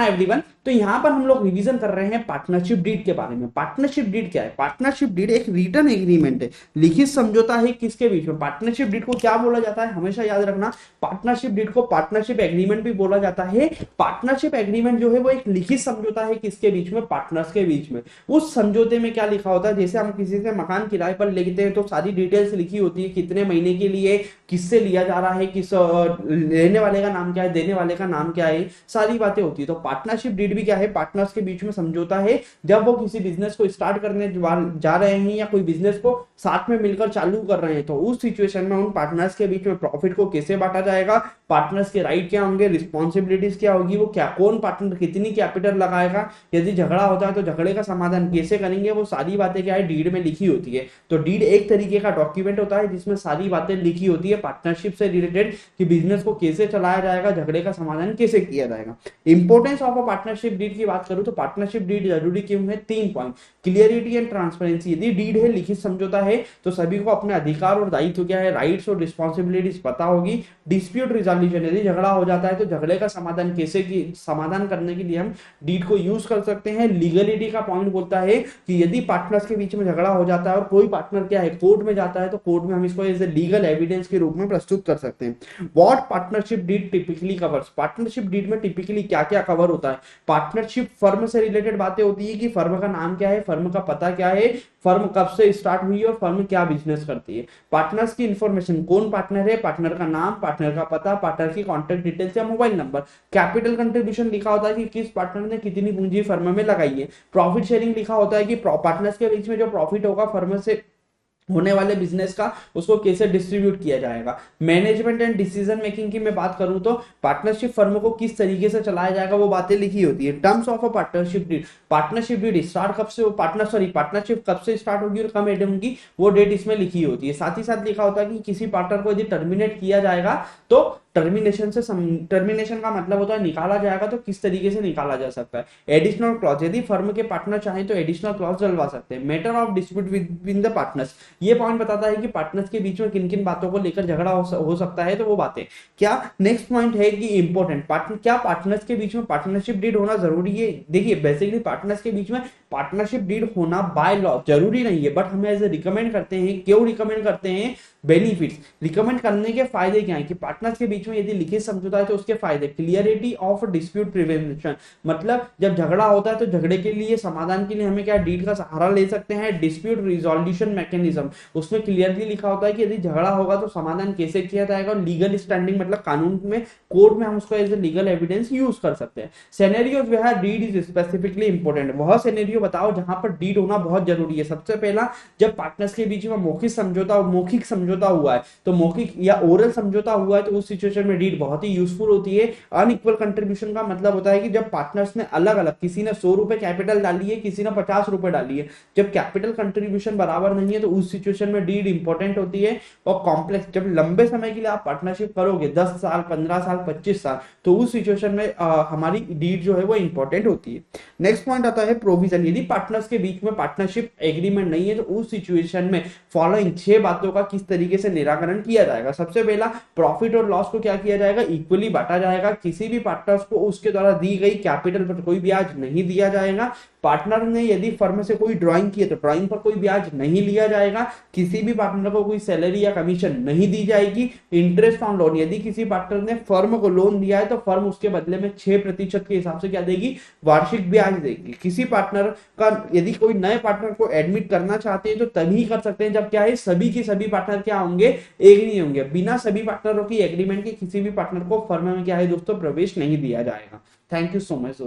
Everyone, तो यहाँ पर हम लोग रिवीजन कर रहे हैं पार्टनरशिप डीड के बारे में। पार्टनरशिप डीड क्या है? पार्टनरशिप डीड एक रिटन एग्रीमेंट है, लिखित समझौता है किसके बीच में? पार्टनरशिप डीड को क्या बोला जाता है? हमेशा याद रखना, पार्टनरशिप डीड को पार्टनरशिप एग्रीमेंट भी बोला जाता है। पार्टनरशिप एग्रीमेंट जो है वो एक लिखित समझौता है किसके बीच में? पार्टनर्स के बीच में। उस समझौते में क्या लिखा होता है? जैसे हम किसी से मकान किराए पर लेते हैं तो सारी डिटेल्स लिखी होती है, कितने महीने के लिए, किससे लिया जा रहा है, किस लेने वाले का नाम क्या है, देने वाले का नाम क्या है, सारी बातें होती है। तो पार्टनरशिप डीड भी क्या है? पार्टनर्स के बीच में समझौता है। जब वो किसी बिजनेस को स्टार्ट करने जा रहे हैं या कोई बिजनेस को साथ में मिलकर चालू कर रहे हैं, तो उस सिचुएशन में उन पार्टनर्स के बीच में प्रॉफिट को कैसे बांटा जाएगा, पार्टनर्स के राइट क्या होंगे, रिस्पॉन्सिबिलिटीज क्या होगी, वो क्या, कौन पार्टनर कितनी कैपिटल लगाएगा, यदि झगड़ा होता है तो झगड़े का समाधान कैसे करेंगे, वो सारी बातें क्या है? डीड में लिखी होती है। तो डीड एक तरीके का डॉक्यूमेंट होता है जिसमें सारी बातें लिखी होती है पार्टनरशिप से रिलेटेड, कि बिजनेस को कैसे चलाया जाएगा, झगड़े का समाधान कैसे किया जाएगा। Importance of a partnership deed की बात करूं तो पार्टनरशिप डीड जरूरी क्यों है? 3 पॉइंट। क्लियरिटी एंड ट्रांसपेरेंसी, यदि डीड है, लिखित समझौता है, तो सभी को अपने अधिकार और दायित्व क्या है, राइट्स और रिस्पॉन्सिबिलिटीज पता होगी। डिस्प्यूट रिजोल्यूशन, यदि झगड़ा हो जाता है तो झगड़े का समाधान कैसे समाधान करने के लिए हम डीड को यूज कर सकते हैं। लीगलिटी का पॉइंट बोलता है कि यदि पार्टनर्स के बीच में झगड़ा हो जाता है और कोई पार्टनर क्या है, कोर्ट में जाता है, तो कोर्ट में हम इसको एज ए लीगल एविडेंस के रूप में प्रस्तुत कर सकते हैं। What partnership deed typically covers, partnership deed में टिपिकली क्या क्या कवर होता है? पार्टनरशिप फर्म से रिलेटेड बातें होती है कि फर्म का नाम क्या है, फर्म का पता क्या है, फर्म कब से स्टार्ट हुई है और फर्म क्या बिजनेस करती है। पार्टनर्स की इंफॉर्मेशन, कौन पार्टनर है, पार्टनर का नाम, पार्टनर का पता, पार्टनर की कॉन्टैक्ट डिटेल्स या मोबाइल नंबर। कैपिटल कंट्रीब्यूशन लिखा होता है कि किस पार्टनर ने कितनी पूंजी फर्म में लगाई है। प्रॉफिट शेयरिंग लिखा होता है कि पार्टनर्स के बीच में जो प्रॉफिट होगा फर्म से होने वाले बिजनेस का, उसको कैसे डिस्ट्रीब्यूट किया जाएगा। मैनेजमेंट एंड डिसीजन मेकिंग की मैं बात करूं तो पार्टनरशिप फर्म को किस तरीके से चलाया जाएगा वो बातें लिखी होती है। Terms of a partnership deed, partnership deed start कब से, पार्टनरशिप कब से स्टार्ट होगी और कब एंड होगी, वो डेट इसमें लिखी होती है। साथ ही साथ लिखा होता है कि किसी पार्टनर को यदि टर्मिनेट किया जाएगा तो टर्मिनेशन का मतलब होता है निकाला जाएगा, तो किस तरीके से निकाला जा सकता है। एडिशनल क्लॉज, यदि फर्म के पार्टनर चाहें तो एडिशनल क्लॉज डलवा सकते हैं। Matter of dispute with the partners, ये पॉइंट बताता है कि पार्टनर्स के बीच में किन किन बातों को लेकर झगड़ा हो सकता है, तो वो बातें क्या। नेक्स्ट पॉइंट है कि इंपॉर्टेंट पार्टनर, क्या पार्टनर्स के बीच में पार्टनरशिप डीड होना जरूरी है? देखिए बेसिकली पार्टनर्स के बीच में पार्टनरशिप डीड होना बाय लॉ जरूरी नहीं है, बट हमें ऐसे रिकमेंड करते हैं। क्यों रिकमेंड करते हैं? बेनिफिट्स, रिकमेंड करने के फायदे क्या है कि पार्टनर्स के बीच में यदि लिखित समझौता है तो उसके फायदे, क्लियरिटी ऑफ डिस्प्यूट प्रिवेंशन, मतलब जब झगड़ा होता है तो झगड़े के लिए समाधान के लिए हमें क्या डीड का सहारा ले सकते हैं। डिस्प्यूट रिजोल्यूशन मैकेनिज्म, उसमें क्लियरली लिखा होता है कि यदि झगड़ा होगा तो समाधान कैसे किया जाएगा। लीगल स्टैंडिंग, मतलब कानून में, कोर्ट में हम उसको as a legal evidence use कर सकते हैं। Scenarios where deed is specifically important, वह सिनेरियो बताओ जहां पर डीड होना बहुत जरूरी है। सबसे पहला, जब पार्टनर्स के बीच में मौखिक समझौता हुआ है, तो मौखिक या ओरल समझौता हुआ है, तो उस सिचुएशन में डीड बहुत ही यूजफुल होती है। अनइक्वल कंट्रीब्यूशन का मतलब होता है कि जब पार्टनर्स ने अलग अलग, किसी ने 100 रुपए कैपिटल डाली है, किसी ने 50 रुपए डाली है, जब कैपिटल कंट्रीब्यूशन बराबर नहीं है तो उस सिचुएशन में डीड इंपॉर्टेंट होती है। और कॉम्प्लेक्स, जब लंबे समय के लिए आप पार्टनरशिप करोगे, 10 साल, 15 साल, 25 साल, तो उस सिचुएशन में हमारी डीड जो है वो इंपॉर्टेंट होती है। नेक्स्ट पॉइंट आता है प्रोविजन, यदि पार्टनर्स के बीच में पार्टनरशिप एग्रीमेंट नहीं है तो उस सिचुएशन में फॉलोइंग 6 बातों का किस तरीके से निराकरण किया जाएगा। सबसे पहला, प्रॉफिट और लॉस को क्या किया जाएगा, इक्वली बांटा जाएगा। किसी भी पार्टनर्स को उसके द्वारा दी गई कैपिटल पर कोई ब्याज नहीं दिया जाएगा। पार्टनर ने यदि फर्म से कोई ड्राइंग की है तो ड्राइंग पर कोई ब्याज नहीं लिया जाएगा। किसी भी पार्टनर को कोई सैलरी या कमीशन नहीं दी जाएगी। इंटरेस्ट ऑन लोन, यदि किसी पार्टनर ने फर्म को लोन दिया है तो फर्म उसके बदले में 6% के हिसाब से क्या देगी, वार्षिक ब्याज देगी। किसी पार्टनर का, यदि कोई नए पार्टनर को एडमिट करना चाहते हैं तो तभी कर सकते हैं जब क्या है, सभी के सभी पार्टनर क्या होंगे, एग्री होंगे। बिना सभी पार्टनरों की एग्रीमेंट के किसी भी पार्टनर को फर्म में क्या है दोस्तों, प्रवेश नहीं दिया जाएगा। Thank you so much.